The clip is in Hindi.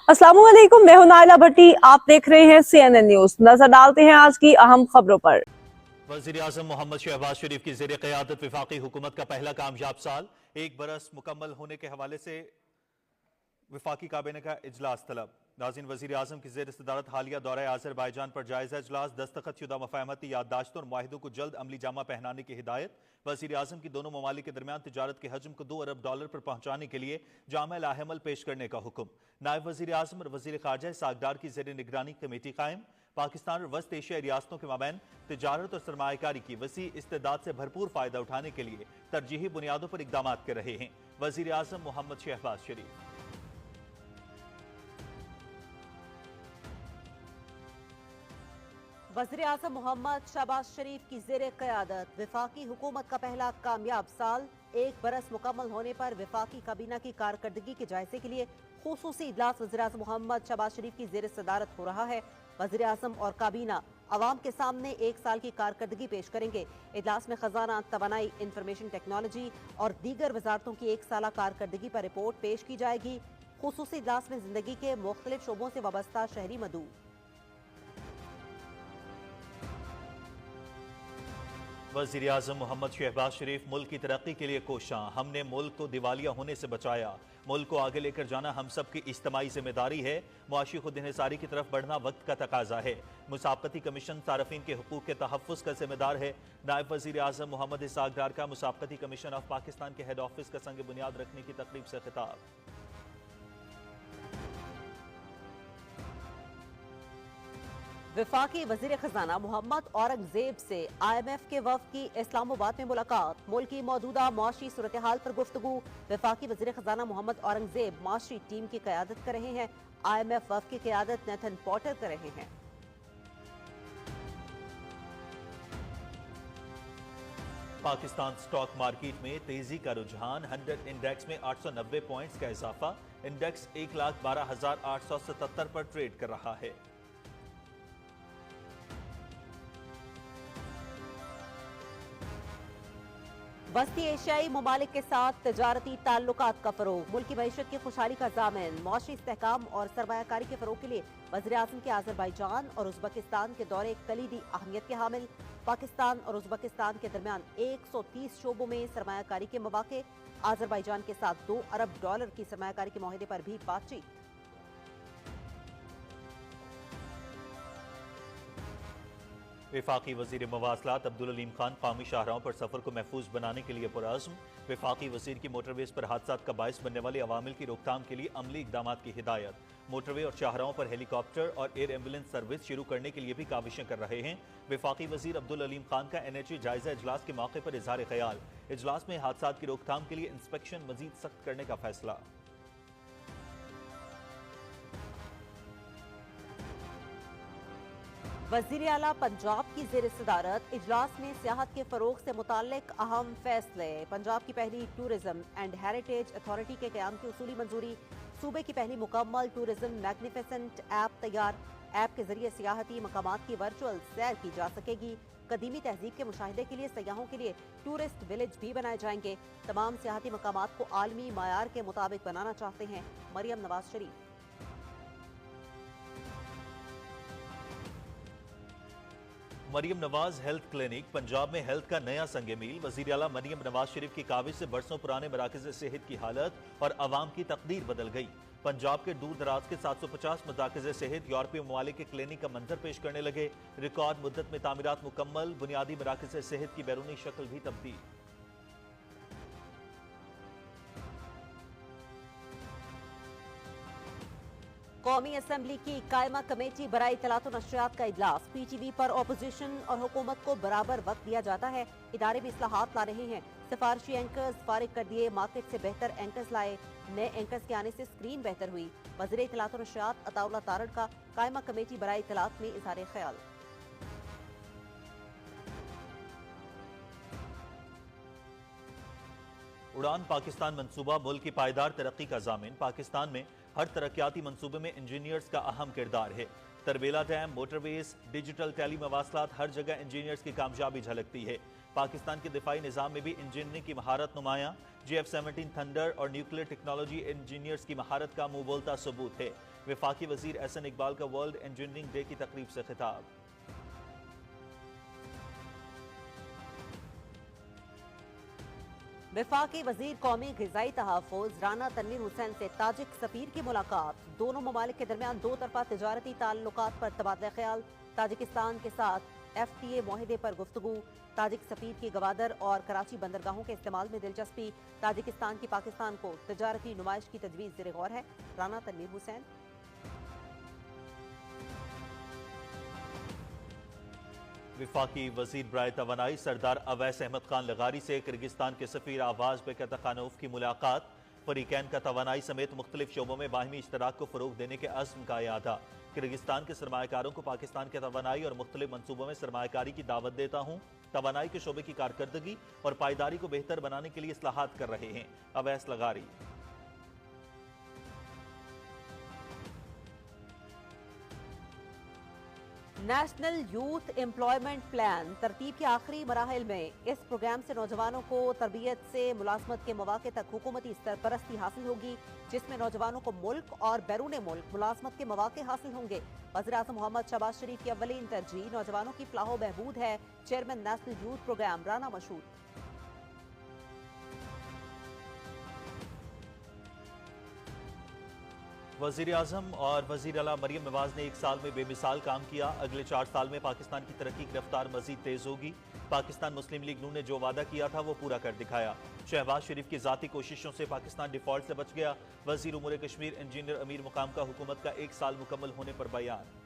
अस्सलामुअलैकुम, मैं हूं नाइला भट्टी। आप देख रहे हैं CNN न्यूज। नजर डालते हैं आज की अहम खबरों पर। वज़ीर-ए-आज़म मोहम्मद शहबाज शरीफ की ज़ेर क़यादत वफ़ाक़ी हुकूमत का पहला कामयाब साल, एक बरस मुकम्मल होने के हवाले से वफाकी काबीना का इजलास तलब। नाज़रीन, वज़ीर आज़म की ज़ेर सदारत हालिया दौरा आज़रबाईजान पर जायज़ा इजलास, दस्तखतशुदा मफ़ाहमती याददाश्तों और माहिदों को जल्द अमली जामा पहनाने की हिदायत। वज़ीर आज़म की दोनों ममालिक के दरमियान तिजारत के हजम को $2 अरब पर पहुंचाने के लिए जामा लाहेमल पेश करने का हुक्म। नायब वज़ीर आज़म और वज़ीर ख़ारजा इस्हाक़ की ज़ेर निगरानी कमेटी कायम। पाकिस्तान और वस्त एशियाई रियासतों के माबैन तिजारत और सरमायाकारी की वसी इस्तेदाद से भरपूर फायदा उठाने के लिए तरजीही बुनियादों पर इक़दाम कर रहे हैं। वज़ीर आज़म मोहम्मद शहबाज शरीफ। वज़ीर आज़म मोहम्मद शहबाज शरीफ की ज़ेर क़यादत वफाकी हुकूमत का पहला कामयाब साल, एक बरस मुकम्मल होने पर वफाकी काबीना की कारकर्दगी के जायजे के लिए खुसूसी इजलास वज़ीर आज़म मोहम्मद शहबाज शरीफ की ज़ेर सदारत हो रहा है। वज़ीर आज़म और काबीना अवाम के सामने एक साल की कारकर्दगी पेश करेंगे। इजलास में खजाना, तवानाई, इंफॉर्मेशन टेक्नोलॉजी और दीगर वजारतों की एक साला कारकर्दगी पर रिपोर्ट पेश की जाएगी। खुसूसी इजलास में जिंदगी के मुख्तलिफ शोबों से वाबस्ता शहरी मदऊ। वज़ीर आज़म मोहम्मद शहबाज शरीफ मुल्क की तरक्की के लिए कोशां, हमने मुल्क को दिवालिया होने से बचाया, मुल्क को आगे लेकर जाना हम सब की इज्तिमाई जिम्मेदारी है, मुआशी खुद इन्हिसारी की तरफ बढ़ना वक्त का तकाजा है, मुसाबकती कमीशन सारफीन के हुकूक के तहफ़्फ़ुज़ का जिम्मेदार है। नायब वज़ीर आज़म मोहम्मद इस्हाक़ का मुसाबकती कमीशन ऑफ पाकिस्तान के हेड ऑफिस का संग बुनियाद रखने की तकरीब से खिताब। वफाकी वजीर खजाना मोहम्मद औरंगजेब से IMF के वफ़द की इस्लामाबाद में मुलाकात, मुल्क की मौजूदा मुआशी सूरत हाल पर गुफ्तगू। वफाकी वजीर खजाना मोहम्मद औरंगजेब मुआशी टीम की क़यादत कर रहे हैं। IMF वफ़द की क़यादत नेथन पॉटर कर रहे हैं। पाकिस्तान स्टॉक मार्केट में तेजी का रुझान, 100 इंडेक्स में 890 पॉइंट्स का इजाफा, इंडेक्स 1,12,877 पर ट्रेड कर रहा है। वस्ती एशियाई ममालिक के साथ तजारती ताल्लुकात का फरोग, मुल्क की मईशत की खुशहाली का जामिन, मौशी इस्तेहकाम और सरमायाकारी के फरोग के लिए वज़ीर आज़म के आज़रबाईजान और उज़्बेकिस्तान के दौरे कलीदी अहमियत के हामिल। पाकिस्तान और उज़्बेकिस्तान के दरमियान 130 शोबों में सरमायाकारी के मौके, आज़रबाईजान के साथ $2 अरब की सरमायाकारी के माहिदे पर भी बातचीत। वफाकी वज़ीर मवासलात अब्दुल अलीम खान कौमी शाहराहों पर सफ़र को महफूज बनाने के लिए पुरअज़्म। वफाकी वज़ीर की मोटरवेज़ पर हादसात का बाइस बनने वाले अवामिल की रोकथाम के लिए अमली इक़दाम की हिदायत। मोटरवे और शाहराहों पर हेलीकॉप्टर और एयर एम्बुलेंस सर्विस शुरू करने के लिए भी काविशें कर रहे हैं। वफाकी वज़ीर अब्दुल अलीम खान का NHA जायज़ा इजलास के मौके पर इज़हार ख्याल, इजलास में हादसात की रोकथाम के लिए इंस्पेक्शन मज़ीद सख्त करने का फैसला। वज़ीर आला पंजाब की ज़ेर सदारत इजलास में सियाहत के फरोग से मुताल्लिक अहम फैसले। पंजाब की पहली टूरिज्म एंड हेरिटेज अथॉरिटी के क़याम की उसूली मंजूरी, सूबे की पहली मुकम्मल टूरिज्म मैग्निफिसेंट ऐप तैयार। ऐप के जरिए सियाहती मकामात की वर्चुअल सैर की जा सकेगी। कदीमी तहजीब के मुशाहिदे के लिए सयाहों के लिए टूरिस्ट विलेज भी बनाए जाएंगे। तमाम सियाहती मकामात को आलमी मायार के मुताबिक बनाना चाहते हैं मरियम नवाज शरीफ। मरियम नवाज हेल्थ क्लिनिक पंजाब में हेल्थ का नया संगे मील। वज़ीर आला मरियम नवाज शरीफ की काविश से बरसों पुराने मराकज़ सेहत की हालत और आवाम की तकदीर बदल गई। पंजाब के दूर दराज के 750 मराकज़ सेहत यूरोपीय ममालिक के क्लिनिक का मंजर पेश करने लगे। रिकॉर्ड मुद्दत में तामीरात मुकम्मल, बुनियादी मराकज़ सेहत की बैरूनी शक्ल भी तब्दील। कौमी असम्बली की कायमा कमेटी बराए इत्तलात और नशरियात का इजलास, PTV पर अपोजिशन और हुकूमत को बराबर वक्त दिया जाता है। इदारे में इस्लाहात ला रहे हैं, सिफारशी एंकर्स फारिग कर दिए, मार्केट से बेहतर एंकर्स लाए, नए एंकर्स के आने से स्क्रीन बेहतर हुई। वज़ीर इत्तलात और नशरियात अताउल्लाह तारड़ का कायमा कमेटी बराए इत्तलात में इज़हार ख्याल। उड़ान पाकिस्तान मंसूबा मुल्क की पायदार तरक्की का जामिन। पाकिस्तान में हर तरक्याती मंसूबे में इंजीनियर्स का अहम किरदार है। Tarbela dam, motorways, digital tele मवासलात, हर जगह इंजीनियर्स की कामयाबी झलकती है। पाकिस्तान के दिफाई निज़ाम में भी इंजीनियरिंग की महारत नुमाया। JF-17 थंडर और न्यूक्लियर टेक्नोलॉजी इंजीनियर्स की महारत का मुंह बोलता सबूत है। वफाकी वजीर एहसन इकबाल का वर्ल्ड इंजीनियरिंग डे की तकरीब से खिताब। वफाकी वजीर कौमी ग़िज़ाई तहफ़्फ़ुज़ राना तनवीर हुसैन से ताजिक सफ़ीर की मुलाकात। दोनों ममालिक के दरमियान दो तरफा तिजारती ताल्लुकात पर तबादला ख्याल। ताजिकिस्तान के साथ FTA मुआहदे पर गुफ्तगू। ताजिक सफ़ीर की गवादर और कराची बंदरगाहों के इस्तेमाल में दिलचस्पी। ताजिकिस्तान की पाकिस्तान को तिजारती नुमाइश की तजवीज़ ज़ेर गौर है। राना तनवीर हुसैन। वफाकी वजीर बराए तवानाई सरदार अवैस अहमद खान लगारी से किर्गिस्तान के सफीर आवाज बेकतखानूफ की मुलाकात। फरीकैन का तवानाई समेत मुख्तलिफ शोबों में बाहमी इश्तराक को फरोग देने के अज़्म का यादा। किर्गिस्तान के सरमाकारों को पाकिस्तान के तवानाई और मुख्तलिफ मनसूबों में सरमाकारी की दावत देता हूँ। तवानाई के शोबे की कारकर्दगी और पायदारी को बेहतर बनाने के लिए इस्लाहात कर रहे हैं। अवैस लगारी। नेशनल यूथ एम्प्लॉयमेंट प्लान तरतीब के आखिरी मराहिल में। इस प्रोग्राम से नौजवानों को तरबियत से मुलाजमत के मौके तक हुकूमती सरपरस्ती हासिल होगी, जिसमें नौजवानों को मुल्क और बैरून मुल्क मुलाजमत के मौके हासिल होंगे। वज़ीर-ए-आज़म मोहम्मद शहबाज शरीफ की अव्वलीन तरजीह नौजवानों की फलाह बहबूद है। Chairman national youth program Rana Mashhood. वज़ीर आज़म और वज़ीर आला मरियम नवाज ने एक साल में बेमिसाल काम किया। अगले 4 साल में पाकिस्तान की तरक्की की रफ्तार मजीद तेज होगी। पाकिस्तान मुस्लिम लीग नून ने जो वादा किया था वो पूरा कर दिखाया। शहबाज शरीफ की जाती कोशिशों से पाकिस्तान डिफॉल्ट से बच गया। वज़ीर उमूर कश्मीर इंजीनियर अमीर मुकाम का हुकूमत का 1 साल मुकम्मल होने पर बयान।